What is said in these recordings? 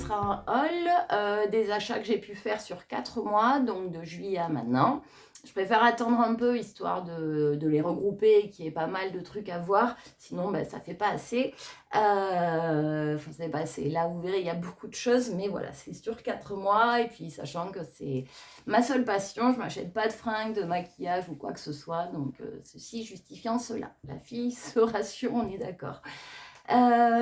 sera un haul des achats que j'ai pu faire sur 4 mois, donc de juillet à maintenant. Je préfère attendre un peu, histoire de les regrouper et qu'il y ait pas mal de trucs à voir. Sinon, ben, ça fait pas assez. Enfin, ça fait pas assez. Là, vous verrez, il y a beaucoup de choses, mais voilà, c'est sur 4 mois. Et puis, sachant que c'est ma seule passion, je m'achète pas de fringues, de maquillage ou quoi que ce soit. Donc, ceci justifiant cela. La fille se rassure, on est d'accord.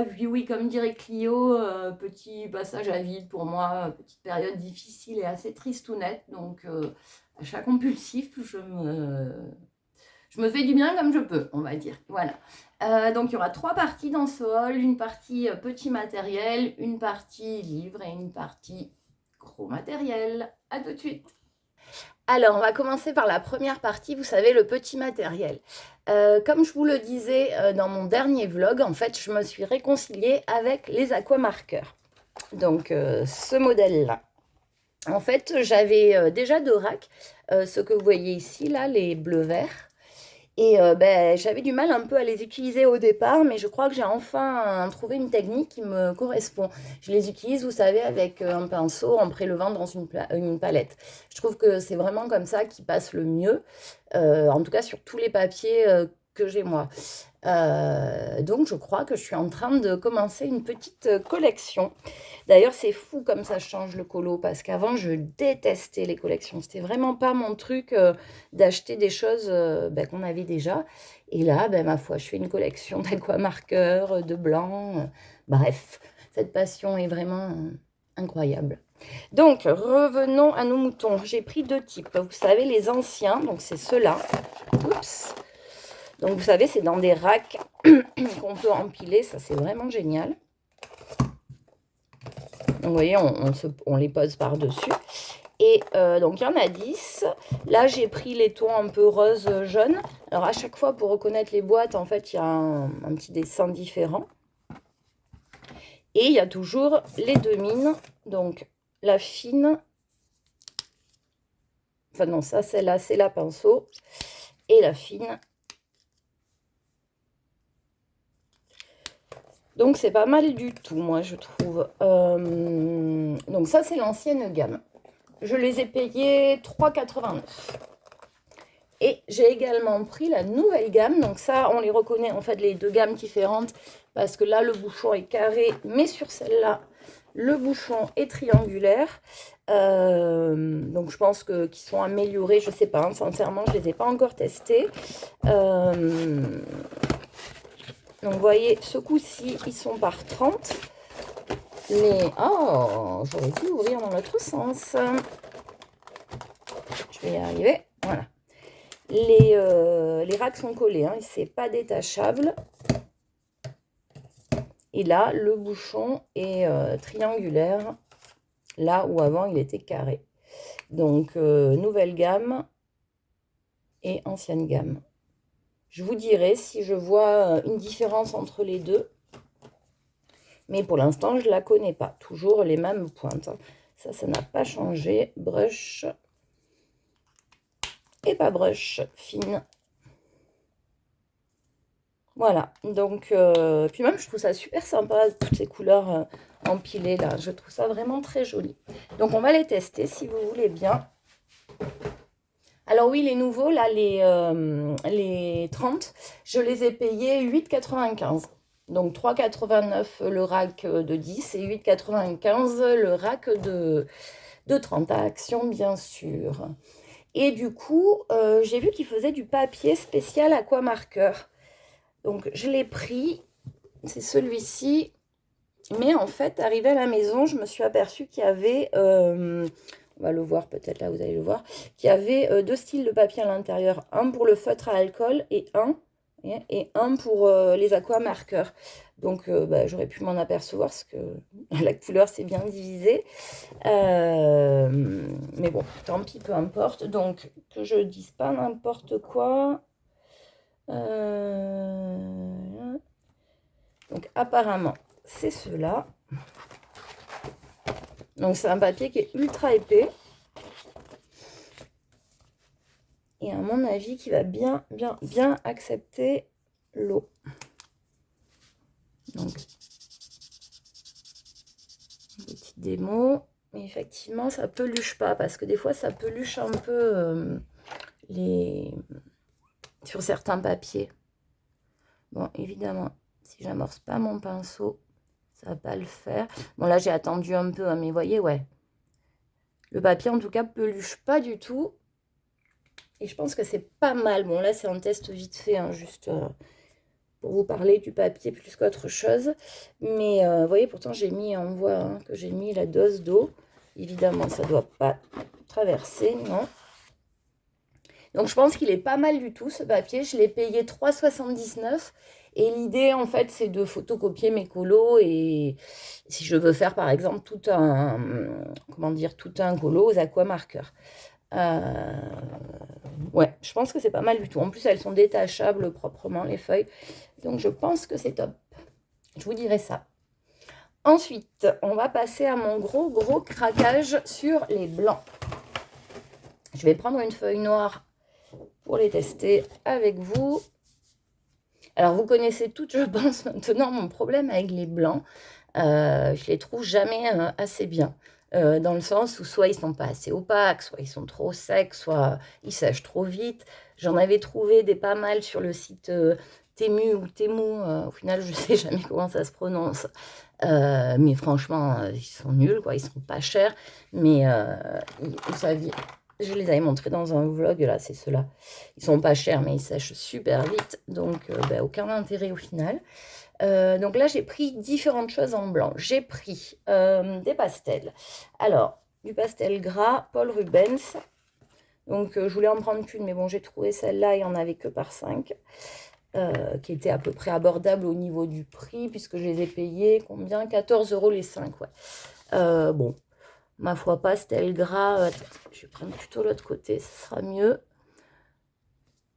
Puis oui, comme dirait Clio, petit passage à vide pour moi, petite période difficile et assez tristounette. Donc, achat compulsif, je me fais du bien comme je peux, on va dire. Voilà. Donc, il y aura 3 parties dans ce haul. Une partie petit matériel, une partie livre et une partie gros matériel. À tout de suite. Alors, on va commencer par la première partie, vous savez, le petit matériel. Comme je vous le disais dans mon dernier vlog, en fait, je me suis réconciliée avec les aquamarqueurs. Donc, ce modèle-là. En fait, j'avais déjà 2 racks, ce que vous voyez ici, là, les bleus-verts. Et ben, j'avais du mal un peu à les utiliser au départ, mais je crois que j'ai enfin trouvé une technique qui me correspond. Je les utilise, vous savez, avec un pinceau en prélevant dans une palette. Je trouve que c'est vraiment comme ça qui passe le mieux, en tout cas sur tous les papiers que j'ai moi. Donc je crois que je suis en train de commencer une petite collection. D'ailleurs, c'est fou comme ça change le colo, parce qu'avant, je détestais les collections. C'était vraiment pas mon truc d'acheter des choses ben, qu'on avait déjà. Et là, ben, ma foi, je fais une collection d'aquamarqueurs, de blancs. Bref, cette passion est vraiment incroyable. Donc, revenons à nos moutons. J'ai pris 2 types. Vous savez, les anciens, donc c'est ceux-là. Oups. Donc, vous savez, c'est dans des racks qu'on peut empiler. Ça, c'est vraiment génial. Donc, vous voyez, on les pose par-dessus. Et donc, il y en a 10. Là, j'ai pris les tons un peu rose, jaune. Alors, à chaque fois, pour reconnaître les boîtes, en fait, il y a un petit dessin différent. Et il y a toujours les 2 mines. Donc, la fine. Enfin, non, ça, celle-là, c'est la pinceau. Et la fine. Donc, c'est pas mal du tout, moi, je trouve. Donc, ça, c'est l'ancienne gamme. Je les ai payés 3,89 €. Et j'ai également pris la nouvelle gamme. Donc ça, on les reconnaît, en fait, les 2 gammes différentes. Parce que là, le bouchon est carré. Mais sur celle-là, le bouchon est triangulaire. Donc je pense qu'ils sont améliorés. Je ne sais pas, hein, sincèrement, je ne les ai pas encore testés. Donc vous voyez, ce coup-ci, ils sont par 30. Oh, j'aurais dû ouvrir dans l'autre sens. Je vais y arriver. Voilà. Les racks sont collés, hein, et c'est pas détachable. Et là, le bouchon est triangulaire, là où avant il était carré. Donc, nouvelle gamme et ancienne gamme. Je vous dirai si je vois une différence entre les deux. Mais pour l'instant, je ne la connais pas. Toujours les mêmes pointes. Ça n'a pas changé. Brush et pas brush fine. Voilà, donc, puis même, je trouve ça super sympa, toutes ces couleurs empilées, là. Je trouve ça vraiment très joli. Donc, on va les tester, si vous voulez bien. Alors oui, les nouveaux, là, les 30, je les ai payés 8,95 €. Donc, 3,89 € le rack de 10 et 8,95 € le rack de 30, à Action, bien sûr. Et du coup, j'ai vu qu'ils faisaient du papier spécial aquamarqueur. Donc, je l'ai pris, c'est celui-ci. Mais en fait, arrivé à la maison, je me suis aperçue qu'il y avait, on va le voir peut-être là, vous allez le voir, qu'il y avait 2 styles de papier à l'intérieur. Un pour le feutre à alcool et un pour les aquamarqueurs. Donc, bah, j'aurais pu m'en apercevoir parce que la couleur, c'est bien divisé. Mais bon, tant pis, peu importe. Donc, que je dise pas n'importe quoi. Donc apparemment, c'est ceux-là. Donc c'est un papier qui est ultra épais. Et à mon avis, qui va bien accepter l'eau. Donc, une petite petite démo. Mais effectivement, ça peluche pas, parce que des fois, ça peluche un peu sur certains papiers. Bon, évidemment, si j'amorce pas mon pinceau, ça va pas le faire. Bon, là, j'ai attendu un peu, hein, mais vous voyez, ouais. Le papier, en tout cas, peluche pas du tout. Et je pense que c'est pas mal. Bon, là, c'est un test vite fait, hein, juste pour vous parler du papier plus qu'autre chose. Mais vous voyez, pourtant, j'ai mis, on voit hein, que j'ai mis la dose d'eau. Évidemment, ça doit pas traverser, non. Donc, je pense qu'il est pas mal du tout, ce papier. Je l'ai payé 3,79 €. Et l'idée, en fait, c'est de photocopier mes colos. Et si je veux faire, par exemple, tout un colo aux aquamarqueurs. Ouais, je pense que c'est pas mal du tout. En plus, elles sont détachables proprement, les feuilles. Donc, je pense que c'est top. Je vous dirai ça. Ensuite, on va passer à mon gros craquage sur les blancs. Je vais prendre une feuille noire pour les tester avec vous. Alors, vous connaissez toutes, je pense, maintenant, mon problème avec les blancs. Je les trouve jamais assez bien. Dans le sens où soit ils sont pas assez opaques, soit ils sont trop secs, soit ils sèchent trop vite. J'en avais trouvé des pas mal sur le site Temu ou Temu. Au final, je sais jamais comment ça se prononce. Mais franchement, ils sont nuls, quoi. Ils sont pas chers. Mais vous saviez, je les avais montrés dans un vlog, là, c'est ceux-là. Ils sont pas chers, mais ils sèchent super vite. Donc, aucun intérêt au final. Donc là, j'ai pris différentes choses en blanc. J'ai pris des pastels. Alors, du pastel gras, Paul Rubens. Donc, je voulais en prendre qu'une, mais bon, j'ai trouvé celle-là, il n'y en avait que par 5. Qui était à peu près abordable au niveau du prix, puisque je les ai payés, combien 14 € les 5, ouais. Bon, ma foi, pastel gras. Je vais prendre plutôt l'autre côté, ce sera mieux.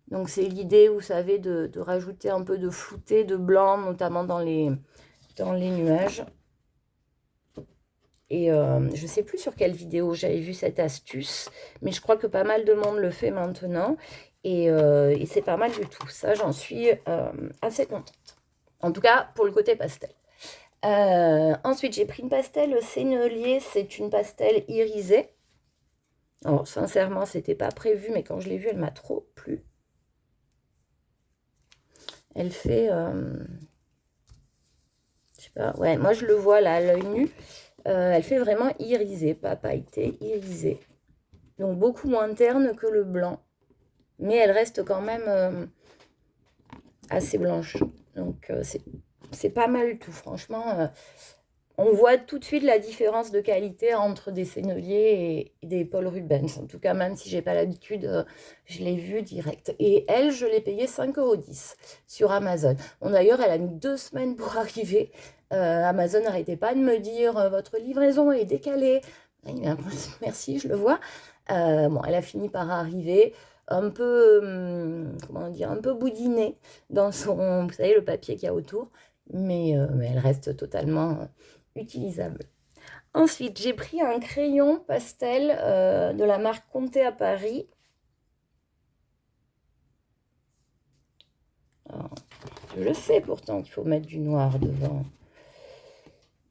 Donc, c'est l'idée, vous savez, de rajouter un peu de flouté, de blanc, notamment dans les nuages. Et je ne sais plus sur quelle vidéo j'avais vu cette astuce, mais je crois que pas mal de monde le fait maintenant. Et c'est pas mal du tout. Ça, j'en suis assez contente. En tout cas, pour le côté pastel. Ensuite, j'ai pris une pastel Sennelier. C'est une pastel irisée. Alors, sincèrement, c'était pas prévu, mais quand je l'ai vue, elle m'a trop plu. Elle fait... je sais pas, ouais, moi je le vois là à l'œil nu. Elle fait vraiment irisée, pas pailletée, irisée. Donc beaucoup moins terne que le blanc. Mais elle reste quand même assez blanche. Donc c'est pas mal tout, franchement. On voit tout de suite la différence de qualité entre des Sennelier et des Paul Rubens. En tout cas, même si j'ai pas l'habitude, je l'ai vu direct. Et elle, je l'ai payée 5,10 € sur Amazon. Bon, d'ailleurs, elle a mis 2 semaines pour arriver. Amazon n'arrêtait pas de me dire votre livraison est décalée. Merci, je le vois. Bon, elle a fini par arriver un peu, comment dire, un peu boudinée dans son, vous savez, le papier qu'il y a autour. Mais elle reste totalement utilisable. Ensuite, j'ai pris un crayon pastel de la marque Conté à Paris. Alors, je le sais pourtant qu'il faut mettre du noir devant.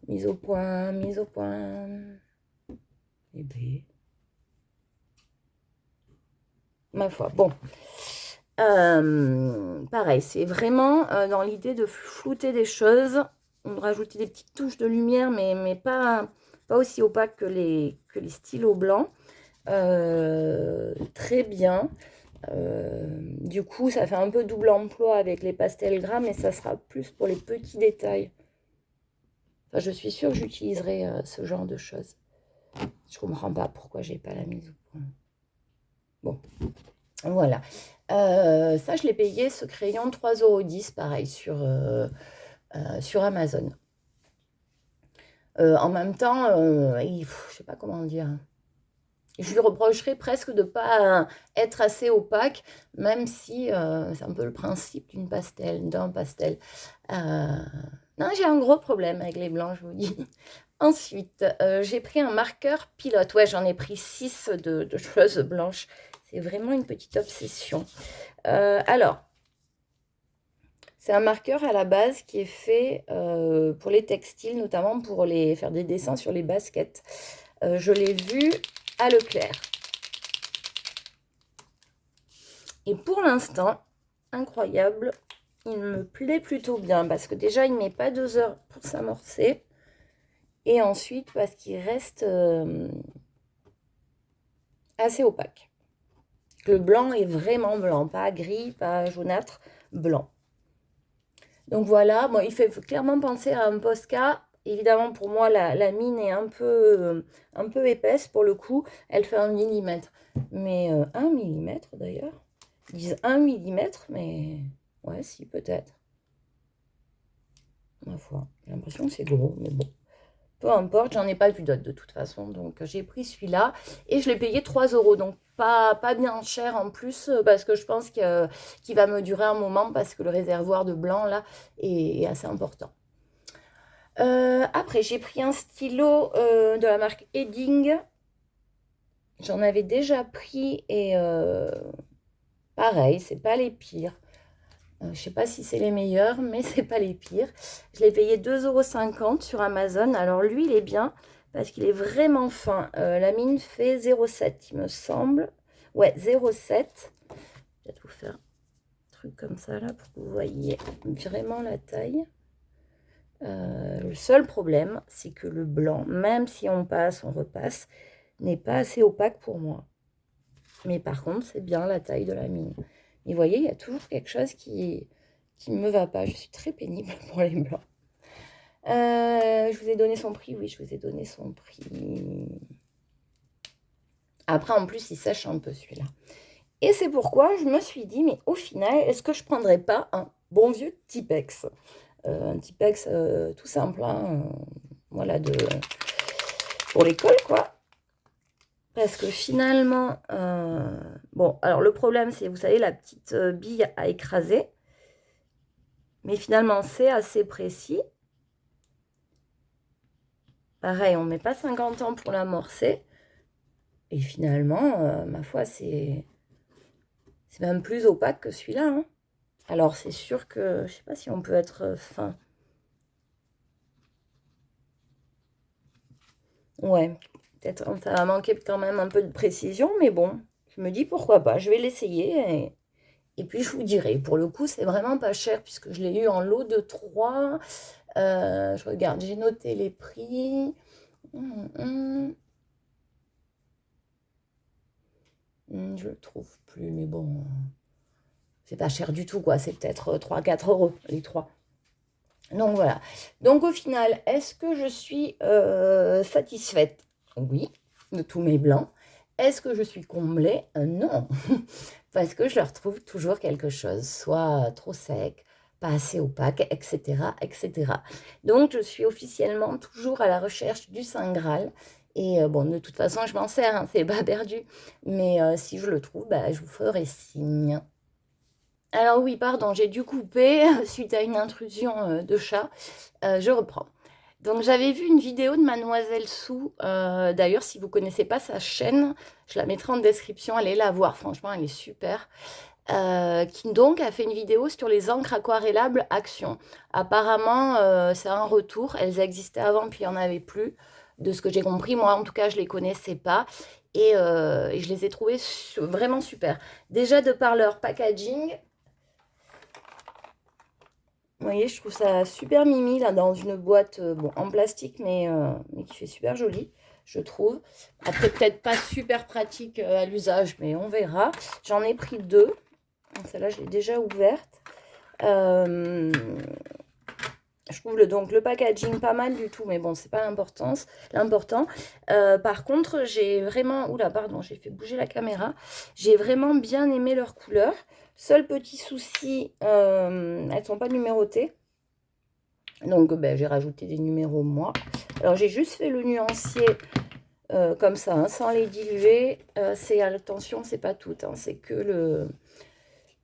Mise au point, mise au point. Et bien, ma foi, bon. Pareil, c'est vraiment dans l'idée de flouter des choses, de rajouter des petites touches de lumière, mais pas aussi opaque que les stylos blancs. Très bien. Du coup, ça fait un peu double emploi avec les pastels gras, mais ça sera plus pour les petits détails. Enfin, je suis sûre que j'utiliserai ce genre de choses. Je comprends pas pourquoi j'ai pas la mise au point. Bon, voilà. Ça, je l'ai payé, ce crayon, 3,10 €, pareil, sur Amazon. En même temps, je sais pas comment dire. Je lui reprocherais presque de ne pas être assez opaque, même si c'est un peu le principe d'un pastel. Non, j'ai un gros problème avec les blancs, je vous dis. Ensuite, j'ai pris un marqueur pilote. Ouais, j'en ai pris 6 de choses blanches. C'est vraiment une petite obsession. Alors, C'est un marqueur à la base qui est fait pour les textiles, notamment pour faire des dessins sur les baskets. Je l'ai vu à Leclerc. Et pour l'instant, incroyable, il me plaît plutôt bien parce que déjà, il ne met pas 2 heures pour s'amorcer. Et ensuite, parce qu'il reste assez opaque. Le blanc est vraiment blanc, pas gris, pas jaunâtre, blanc. Donc voilà, bon, il fait clairement penser à un Posca. Évidemment, pour moi, la mine est un peu épaisse pour le coup. Elle fait 1 millimètre. Mais 1 millimètre d'ailleurs. Ils disent 1 millimètre, mais ouais, si, peut-être. Ma foi, j'ai l'impression que c'est gros, mais bon. Peu importe, j'en ai pas vu d'autres de toute façon. Donc j'ai pris celui-là et je l'ai payé 3 euros. Donc pas bien cher en plus parce que je pense qu'il va me durer un moment parce que le réservoir de blanc là est assez important. Après, j'ai pris un stylo de la marque Edding. J'en avais déjà pris et pareil, c'est pas les pires. Je sais pas si c'est les meilleurs, mais c'est pas les pires. Je l'ai payé 2,50 € sur Amazon. Alors lui, il est bien parce qu'il est vraiment fin. La mine fait 0,7, il me semble. Ouais, 0,7. Je vais vous faire un truc comme ça là pour que vous voyez vraiment la taille. Le seul problème, c'est que le blanc, même si on passe, on repasse, n'est pas assez opaque pour moi. Mais par contre, c'est bien la taille de la mine. Et vous voyez, il y a toujours quelque chose qui ne me va pas. Je suis très pénible pour les blancs. Je vous ai donné son prix. Oui, je vous ai donné son prix. Après, en plus, il sèche un peu celui-là. Et c'est pourquoi je me suis dit, mais au final, est-ce que je ne prendrais pas un bon vieux Tipex un Tipex tout simple, hein, voilà, pour l'école, quoi. Parce que finalement, bon, alors le problème, c'est, vous savez, la petite bille à écraser. Mais finalement, c'est assez précis. Pareil, on ne met pas 50 ans pour l'amorcer. Et finalement, ma foi, c'est même plus opaque que celui-là. Hein. Alors, c'est sûr que, je ne sais pas si on peut être fin. Ouais, peut-être ça va manquer quand même un peu de précision, mais bon, je me dis pourquoi pas, je vais l'essayer et puis je vous dirai. Pour le coup, c'est vraiment pas cher puisque je l'ai eu en lot de 3. Je regarde, j'ai noté les prix. Je le trouve plus, mais bon, c'est pas cher du tout, quoi. C'est peut-être 3-4 euros, les 3. Donc voilà. Donc au final, est-ce que je suis satisfaite? Oui, de tous mes blancs. Est-ce que je suis comblée? Non. Parce que je leur trouve toujours quelque chose, soit trop sec, pas assez opaque, etc., etc. Donc je suis officiellement toujours à la recherche du Saint Graal. Et bon, de toute façon, je m'en sers, hein, c'est pas perdu. Mais si je le trouve, bah, je vous ferai signe. Alors oui, pardon, j'ai dû couper suite à une intrusion de chat. Je reprends. Donc j'avais vu une vidéo de Mademoiselle Sou. D'ailleurs, si vous ne connaissez pas sa chaîne, je la mettrai en description. Allez la voir, franchement, elle est super. Qui donc a fait une vidéo sur les encres aquarellables Action. Apparemment, c'est un retour. Elles existaient avant, puis il n'y en avait plus. De ce que j'ai compris, moi en tout cas, je ne les connaissais pas. Et je les ai trouvées vraiment super. Déjà de par leur packaging. Vous voyez, je trouve ça super mimi, là, dans une boîte bon, en plastique, mais qui fait super joli, je trouve. Après, peut-être pas super pratique à l'usage, mais on verra. J'en ai pris 2. Celle-là, je l'ai déjà ouverte. Je trouve donc le packaging pas mal du tout, mais bon, c'est pas l'important. Par contre, j'ai vraiment... Oula, pardon, j'ai fait bouger la caméra. J'ai vraiment bien aimé leur couleur. Seul petit souci, elles ne sont pas numérotées. Donc, ben, j'ai rajouté des numéros moi. Alors, j'ai juste fait le nuancier comme ça, hein, sans les diluer. Attention, c'est pas tout. Hein, c'est que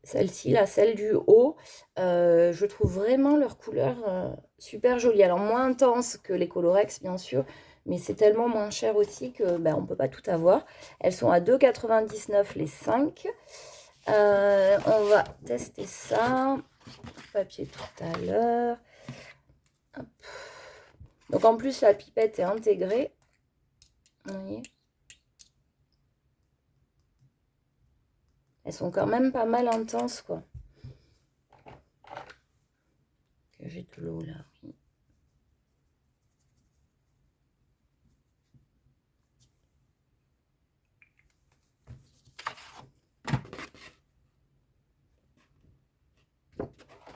celle-ci, là, celle du haut. Je trouve vraiment leur couleur super jolie. Alors, moins intense que les Colorex, bien sûr. Mais c'est tellement moins cher aussi que ben, on ne peut pas tout avoir. Elles sont à 2,99 les 5. On va tester ça. papier tout à l'heure. Donc en plus la pipette est intégrée. Vous voyez, elles sont quand même pas mal intenses quoi. Que j'ai de l'eau là, oui.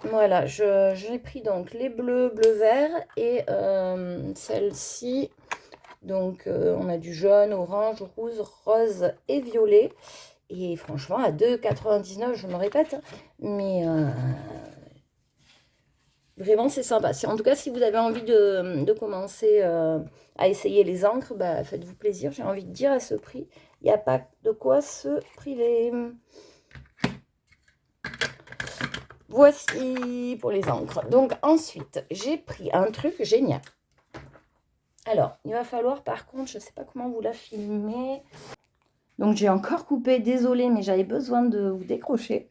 Voilà, j'ai pris donc les bleus, bleu-vert et celle-ci. Donc on a du jaune, orange, rouge, rose et violet. Et franchement, à 2,99, je me répète, hein, mais vraiment c'est sympa. En tout cas, si vous avez envie de commencer à essayer les encres, bah, faites-vous plaisir. J'ai envie de dire à ce prix, il n'y a pas de quoi se priver. Voici pour les encres. Donc ensuite, j'ai pris un truc génial. Alors, il va falloir par contre, je ne sais pas comment vous la filmer. Donc j'ai encore coupé, désolée, mais j'avais besoin de vous décrocher.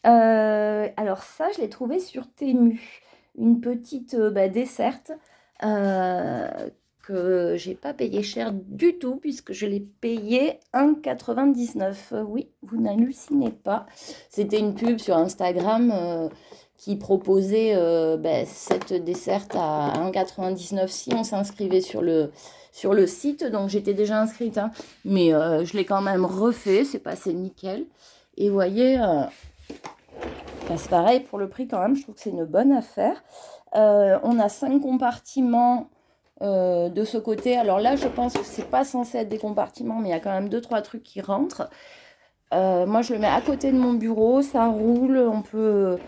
Alors ça, je l'ai trouvé sur Temu. Une petite desserte que j'ai pas payé cher du tout puisque je l'ai payé 1,99 €. Oui, vous n'hallucinez pas. C'était une pub sur Instagram qui proposait cette desserte à 1,99 € si on s'inscrivait sur le site. Donc j'étais déjà inscrite, hein, mais je l'ai quand même refait. C'est passé nickel. Et vous voyez... c'est pareil pour le prix quand même, je trouve que c'est une bonne affaire. On a 5 compartiments de ce côté. Alors là, je pense que c'est pas censé être des compartiments, mais il y a quand même 2-3 trucs qui rentrent. Moi, je le mets à côté de mon bureau, ça roule, on peut...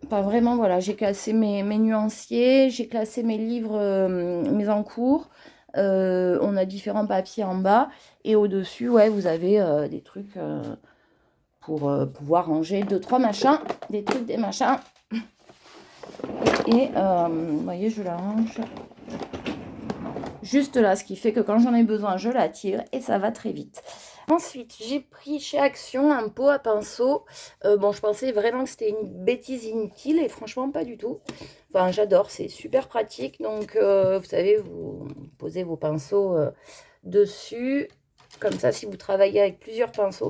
Pas vraiment, voilà, j'ai classé mes nuanciers, j'ai classé mes livres, mes encours. On a différents papiers en bas. Et au-dessus, ouais, vous avez des trucs... pour pouvoir ranger 2-3 machins, des trucs, des machins. Et vous voyez, je la range juste là, ce qui fait que quand j'en ai besoin, je la tire et ça va très vite. Ensuite, j'ai pris chez Action un pot à pinceau. Bon, je pensais vraiment que c'était une bêtise inutile et franchement, pas du tout. Enfin, j'adore, c'est super pratique. Donc, vous savez, vous posez vos pinceaux dessus. Comme ça, si vous travaillez avec plusieurs pinceaux,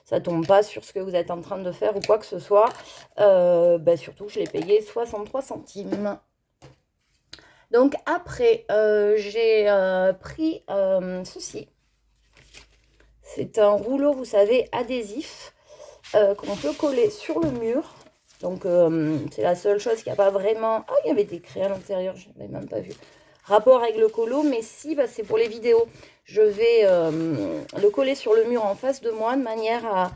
ça tombe pas sur ce que vous êtes en train de faire ou quoi que ce soit. Surtout, je l'ai payé 63 centimes. Donc après, j'ai pris ceci. C'est un rouleau, vous savez, adhésif qu'on peut coller sur le mur. Donc c'est la seule chose qui n'y a pas vraiment... Ah, il y avait des craies à l'intérieur, je n'avais même pas vu. Rapport avec le colo, mais si, c'est pour les vidéos. Je vais le coller sur le mur en face de moi de manière à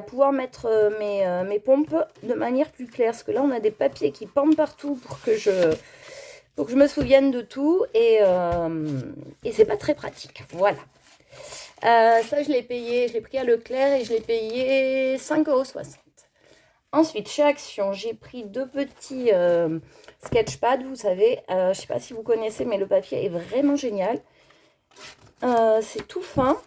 pouvoir mettre mes pompes de manière plus claire. Parce que là, on a des papiers qui pendent partout pour que je me souvienne de tout. Et c'est pas très pratique. Voilà. Ça, je l'ai payé, je l'ai pris à Leclerc et je l'ai payé 5,60 €. Ensuite, chez Action, j'ai pris 2 petits sketchpads, vous savez. Je ne sais pas si vous connaissez, mais le papier est vraiment génial. C'est tout fin.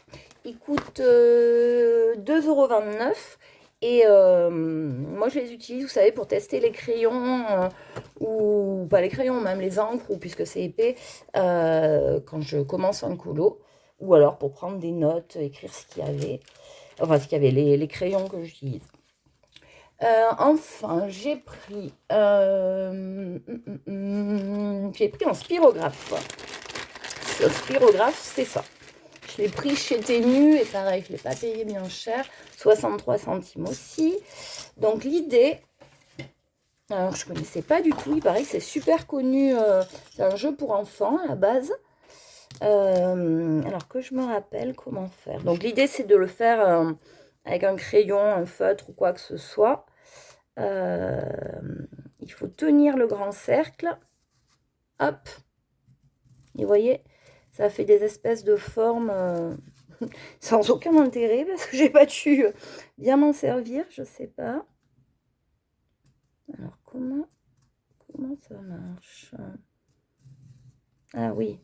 Il coûte 2,29 €. Et moi, je les utilise, vous savez, pour tester les crayons, ou pas les crayons, même les encres, ou puisque c'est épais, quand je commence un colo. Ou alors pour prendre des notes, écrire ce qu'il y avait. Enfin, ce qu'il y avait, les crayons que j'utilise. Enfin, j'ai pris un spirographe. Le spirographe, c'est ça. Je l'ai pris chez Temu et pareil, je ne l'ai pas payé bien cher. 63 centimes aussi. Donc l'idée, alors je ne connaissais pas du tout, il paraît que c'est super connu. C'est un jeu pour enfants à la base. Alors que je me rappelle comment faire. Donc l'idée, c'est de le faire avec un crayon, un feutre ou quoi que ce soit. Il faut tenir le grand cercle. Hop. Et vous voyez, ça fait des espèces de formes sans aucun intérêt parce que j'ai pas dû bien m'en servir, je sais pas. Alors comment ça marche? Ah oui,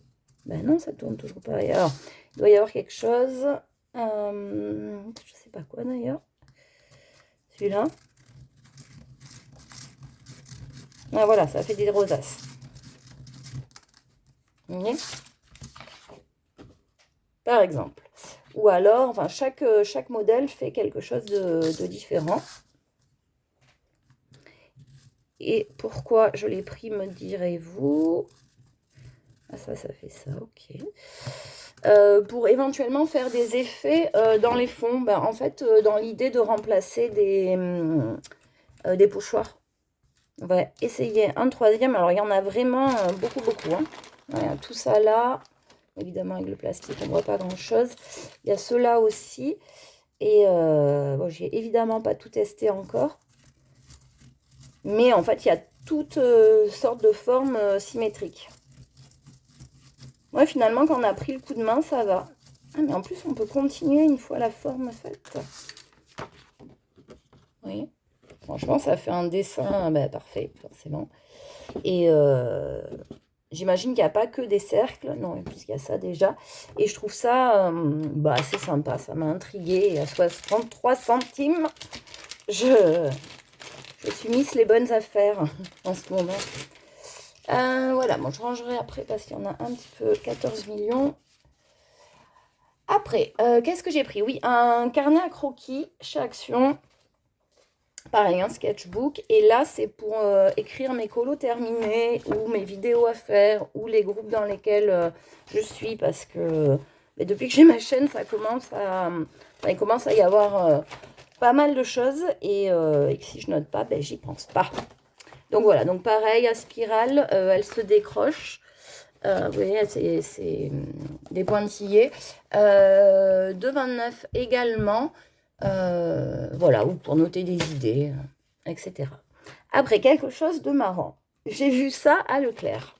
ben non, ça tourne toujours pareil. Alors, il doit y avoir quelque chose. Je sais pas quoi d'ailleurs. Celui-là. Ah, voilà, ça fait des rosaces. Vous voyez? Par exemple. Ou alors, enfin, chaque modèle fait quelque chose de différent. Et pourquoi je l'ai pris, me direz-vous? Ah, ça fait ça, ok. Pour éventuellement faire des effets dans les fonds. Ben, en fait, dans l'idée de remplacer des pochoirs. On va essayer un troisième. Alors, il y en a vraiment beaucoup, beaucoup. Hein. Voilà, tout ça là. Évidemment, avec le plastique, on ne voit pas grand-chose. Il y a ceux-là aussi. Et bon, j'ai évidemment pas tout testé encore. Mais en fait, il y a toutes sortes de formes symétriques. Ouais, finalement, quand on a pris le coup de main, ça va. Ah, mais en plus, on peut continuer une fois la forme faite. Oui. Franchement, ça fait un dessin parfait, forcément. Et j'imagine qu'il n'y a pas que des cercles. Non, puisqu'il y a ça déjà. Et je trouve ça assez sympa. Ça m'a intriguée. Et à 63 centimes, je suis mise les bonnes affaires en ce moment. Voilà, bon, je rangerai après parce qu'il y en a un petit peu, 14 millions. Après, qu'est-ce que j'ai pris? Oui, un carnet à croquis chez Action. Pareil, un sketchbook. Et là, c'est pour écrire mes colos terminés ou mes vidéos à faire ou les groupes dans lesquels je suis parce que depuis que j'ai ma chaîne, il commence à y avoir pas mal de choses et que si je note pas, j'y pense pas. Donc voilà, donc pareil, à spirale, elle se décroche. Vous voyez, c'est des pointillés. 2,29 également. Voilà, ou pour noter des idées, etc. Après, quelque chose de marrant. J'ai vu ça à Leclerc.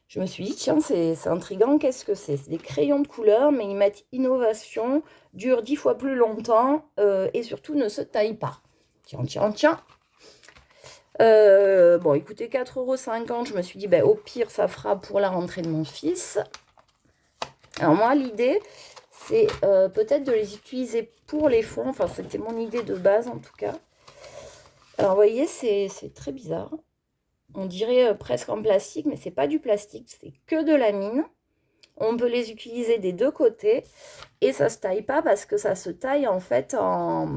Je me suis dit, tiens, c'est intriguant, qu'est-ce que c'est? C'est des crayons de couleur, mais ils mettent innovation, dure 10 fois plus longtemps et surtout ne se taille pas. Tiens, tiens, tiens. Bon, écoutez, 4,50 €, je me suis dit, au pire, ça fera pour la rentrée de mon fils. Alors moi, l'idée, c'est peut-être de les utiliser pour les fonds. Enfin, c'était mon idée de base, en tout cas. Alors, vous voyez, c'est très bizarre. On dirait presque en plastique, mais c'est pas du plastique, c'est que de la mine. On peut les utiliser des deux côtés. Et ça se taille pas parce que ça se taille, en fait, en...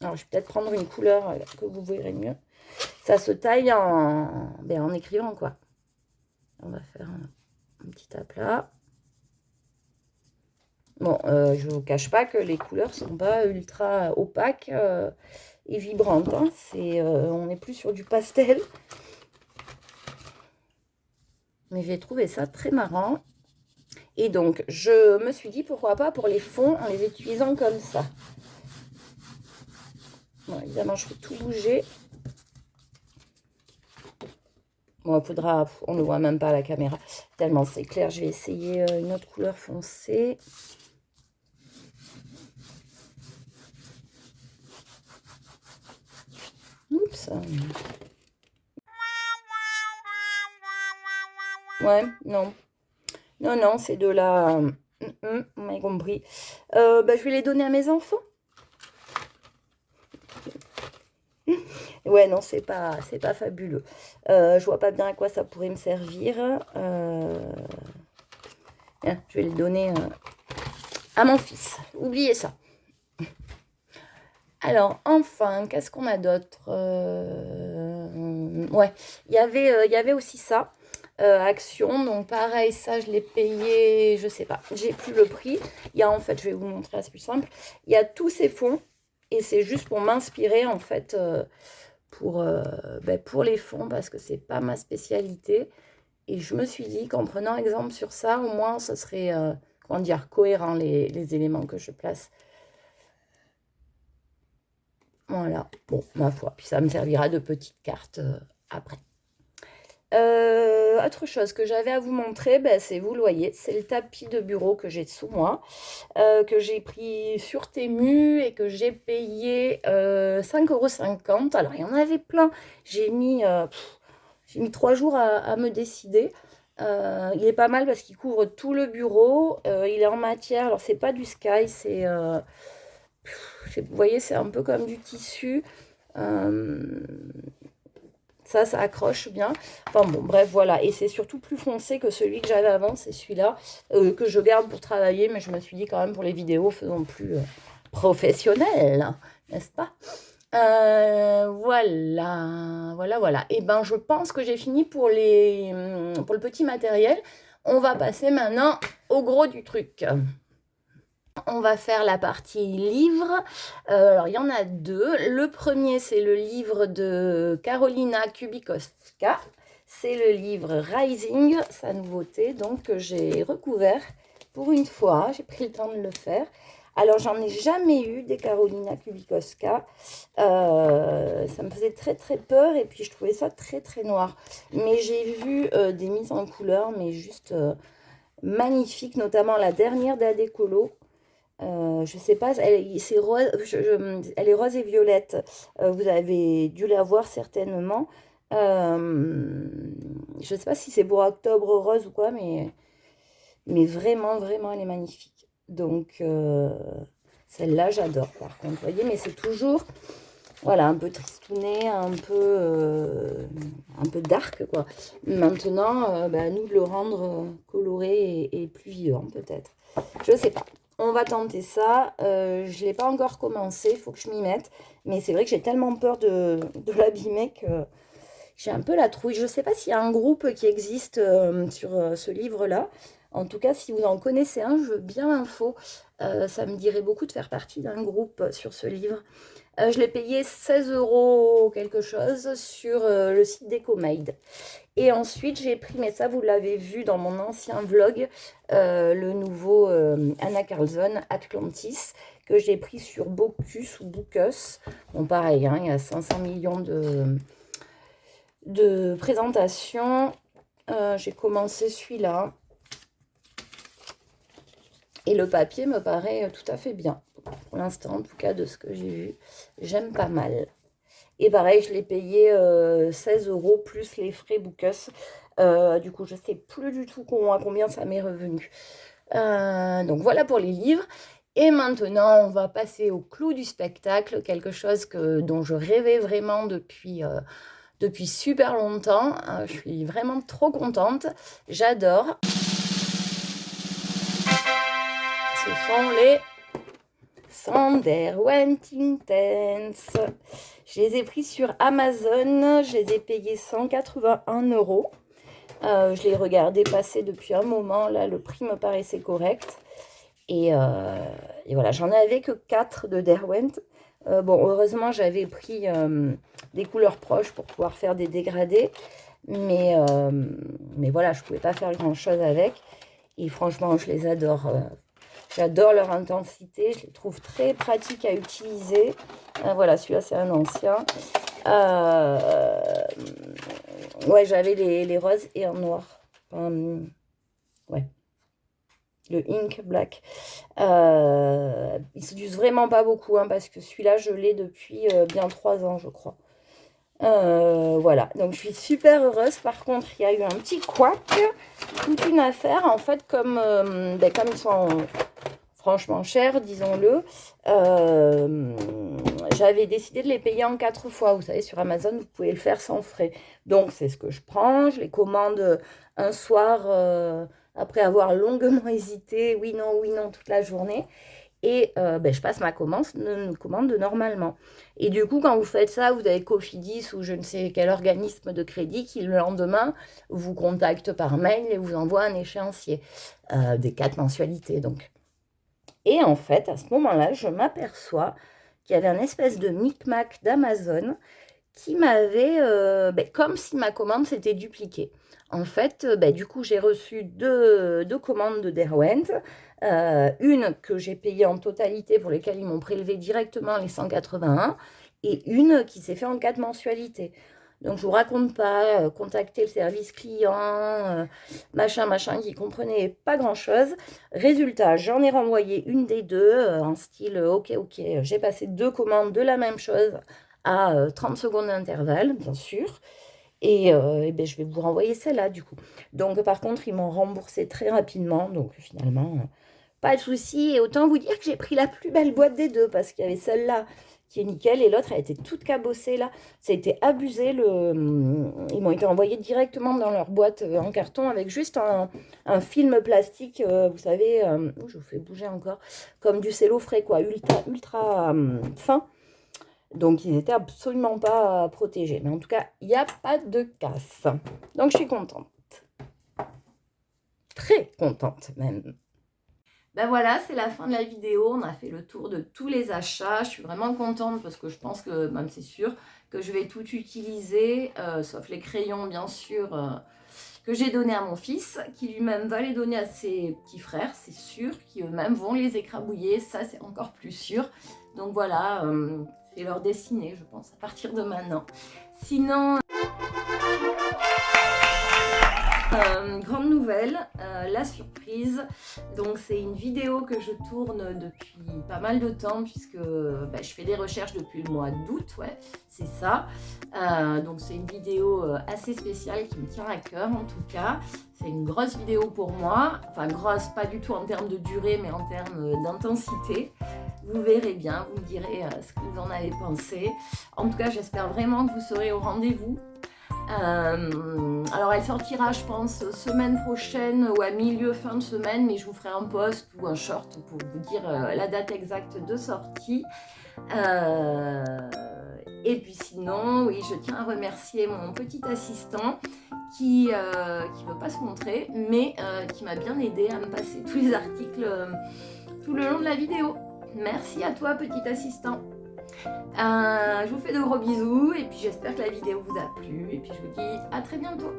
Alors, je vais peut-être prendre une couleur que vous verrez mieux. Ça se taille en écrivant, quoi. On va faire un petit aplat. Bon, je ne vous cache pas que les couleurs ne sont pas ultra opaques et vibrantes. Hein. On n'est plus sur du pastel. Mais j'ai trouvé ça très marrant. Et donc, je me suis dit, pourquoi pas pour les fonds, en les utilisant comme ça. Bon, évidemment, je fais tout bouger. Bon, on ne le voit même pas à la caméra, tellement c'est clair. Je vais essayer une autre couleur foncée. Oups. Ouais, non. Non, non, c'est de la... vous m'avez compris. Je vais les donner à mes enfants. Ouais, non, c'est pas fabuleux. Je vois pas bien à quoi ça pourrait me servir. Je vais le donner à mon fils. Oubliez ça. Alors, enfin, qu'est-ce qu'on a d'autre? Ouais, il y avait aussi ça. Action, donc pareil, ça je l'ai payé, je sais pas, j'ai plus le prix. Il y a en fait, je vais vous montrer, c'est plus simple. Il y a tous ces fonds et c'est juste pour m'inspirer en fait pour les fonds parce que c'est pas ma spécialité. Et je me suis dit qu'en prenant exemple sur ça, au moins ce serait comment dire, cohérent les éléments que je place. Voilà, bon, ma foi, puis ça me servira de petite carte après. Autre chose que j'avais à vous montrer, c'est, vous le voyez, c'est le tapis de bureau que j'ai sous moi, que j'ai pris sur Temu et que j'ai payé 5,50 €. Alors, il y en avait plein. J'ai mis 3 jours à me décider. Il est pas mal parce qu'il couvre tout le bureau. Il est en matière. Alors, c'est pas du Sky, vous voyez, c'est un peu comme du tissu. Ça accroche bien. Enfin bon, bref, voilà. Et c'est surtout plus foncé que celui que j'avais avant, c'est celui-là, que je garde pour travailler. Mais je me suis dit quand même pour les vidéos, faisons plus professionnel, n'est-ce pas? Voilà. Et ben, je pense que j'ai fini pour le petit matériel. On va passer maintenant au gros du truc. On va faire la partie livre. Alors, il y en a deux. Le premier, c'est le livre de Karolina Kubikowska. C'est le livre Rising, sa nouveauté, donc que j'ai recouvert pour une fois. J'ai pris le temps de le faire. Alors, j'en ai jamais eu des Karolina Kubikowska. Ça me faisait très très peur et puis je trouvais ça très très noir. Mais j'ai vu des mises en couleur, mais juste magnifiques, notamment la dernière d'Adécolo. Je sais pas, elle est rose et violette. Vous avez dû la voir certainement. Je sais pas si c'est pour octobre rose ou quoi, mais vraiment, vraiment, elle est magnifique. Donc, celle-là, j'adore par contre. Vous voyez, mais c'est toujours, voilà, un peu tristounet, un peu dark, quoi. Maintenant, à nous de le rendre coloré et plus vivant, peut-être. Je sais pas. On va tenter ça. Je ne l'ai pas encore commencé, il faut que je m'y mette. Mais c'est vrai que j'ai tellement peur de l'abîmer que j'ai un peu la trouille. Je ne sais pas s'il y a un groupe qui existe sur ce livre-là. En tout cas, si vous en connaissez un, je veux bien l'info. Ça me dirait beaucoup de faire partie d'un groupe sur ce livre. Je l'ai payé 16 € quelque chose sur le site d'Ecomade. Et ensuite, j'ai pris, mais ça, vous l'avez vu dans mon ancien vlog, le nouveau Anna Carlson, Atlantis, que j'ai pris sur Bocus ou Bookus. Bon, pareil, hein, il y a 500 millions de présentations. J'ai commencé celui-là. Et le papier me paraît tout à fait bien. Pour l'instant, en tout cas, de ce que j'ai vu, j'aime pas mal. Et pareil, je l'ai payé 16 € plus les frais Bookus. Du coup, je ne sais plus du tout à combien ça m'est revenu. Donc voilà pour les livres. Et maintenant, on va passer au clou du spectacle, quelque chose dont je rêvais vraiment depuis super longtemps. Je suis vraiment trop contente. J'adore. Ce sont les Sanderwentings. Je les ai pris sur Amazon. Je les ai payés 181 €. Je les regardais passer depuis un moment. Là, le prix me paraissait correct. Et voilà, j'en avais que 4 de Derwent. Bon, heureusement, j'avais pris des couleurs proches pour pouvoir faire des dégradés. Mais voilà, je ne pouvais pas faire grand-chose avec. Et franchement, je les adore. J'adore leur intensité. Je les trouve très pratiques à utiliser. Voilà, celui-là, c'est un ancien. Ouais, j'avais les roses et en noir. Ouais. Le Ink Black. Il se use vraiment pas beaucoup, hein, parce que celui-là, je l'ai depuis bien 3 ans, je crois. Voilà, donc je suis super heureuse. Par contre, il y a eu un petit couac, toute une affaire. En fait, comme ils sont franchement chers, disons-le, j'avais décidé de les payer en 4 fois. Vous savez, sur Amazon, vous pouvez le faire sans frais. Donc, c'est ce que je prends. Je les commande un soir après avoir longuement hésité, oui, non, toute la journée. Et je passe ma commande normalement. Et du coup, quand vous faites ça, vous avez Cofidis ou je ne sais quel organisme de crédit qui, le lendemain, vous contacte par mail et vous envoie un échéancier des 4 mensualités. Donc. Et en fait, à ce moment-là, je m'aperçois qu'il y avait un espèce de micmac d'Amazon qui m'avait, comme si ma commande s'était dupliquée. En fait, du coup, j'ai reçu deux commandes de Derwent. Une que j'ai payée en totalité, pour lesquelles ils m'ont prélevé directement les 181, et une qui s'est fait en 4 mensualités. Donc, je ne vous raconte pas, contacter le service client, machin, qui ne comprenait pas grand-chose. Résultat, j'en ai renvoyé une des deux, en style, ok, j'ai passé 2 commandes de la même chose à 30 secondes d'intervalle, bien sûr. Et je vais vous renvoyer celle-là, du coup. Donc, par contre, ils m'ont remboursé très rapidement. Donc, finalement, pas de souci. Et autant vous dire que j'ai pris la plus belle boîte des deux, parce qu'il y avait celle-là qui est nickel. Et l'autre, elle était toute cabossée là. Ça a été abusé. Ils m'ont été envoyés directement dans leur boîte en carton avec juste un film plastique, vous savez, je vous fais bouger encore, comme du cello frais, quoi, ultra fin. Donc, ils n'étaient absolument pas protégés. Mais en tout cas, il n'y a pas de casse. Donc, je suis contente. Très contente même. Ben voilà, c'est la fin de la vidéo. On a fait le tour de tous les achats. Je suis vraiment contente parce que je pense que, même c'est sûr, que je vais tout utiliser, sauf les crayons, bien sûr, que j'ai donné à mon fils, qui lui-même va les donner à ses petits frères, c'est sûr, qui eux-mêmes vont les écrabouiller. Ça, c'est encore plus sûr. Donc voilà, c'est leur destinée, je pense, à partir de maintenant. Sinon... grande nouvelle, la surprise. Donc c'est une vidéo que je tourne depuis pas mal de temps puisque je fais des recherches depuis le mois d'août, ouais, c'est ça. Donc c'est une vidéo assez spéciale qui me tient à cœur en tout cas. C'est une grosse vidéo pour moi, enfin grosse pas du tout en termes de durée mais en termes d'intensité. Vous verrez bien, vous me direz ce que vous en avez pensé. En tout cas j'espère vraiment que vous serez au rendez-vous. Alors elle sortira je pense semaine prochaine ou à milieu fin de semaine, mais je vous ferai un post ou un short pour vous dire la date exacte de sortie. Et puis sinon, oui, je tiens à remercier mon petit assistant qui veut pas se montrer, mais qui m'a bien aidé à me passer tous les articles tout le long de la vidéo. Merci à toi petit assistant. Je vous fais de gros bisous et puis j'espère que la vidéo vous a plu et puis je vous dis à très bientôt.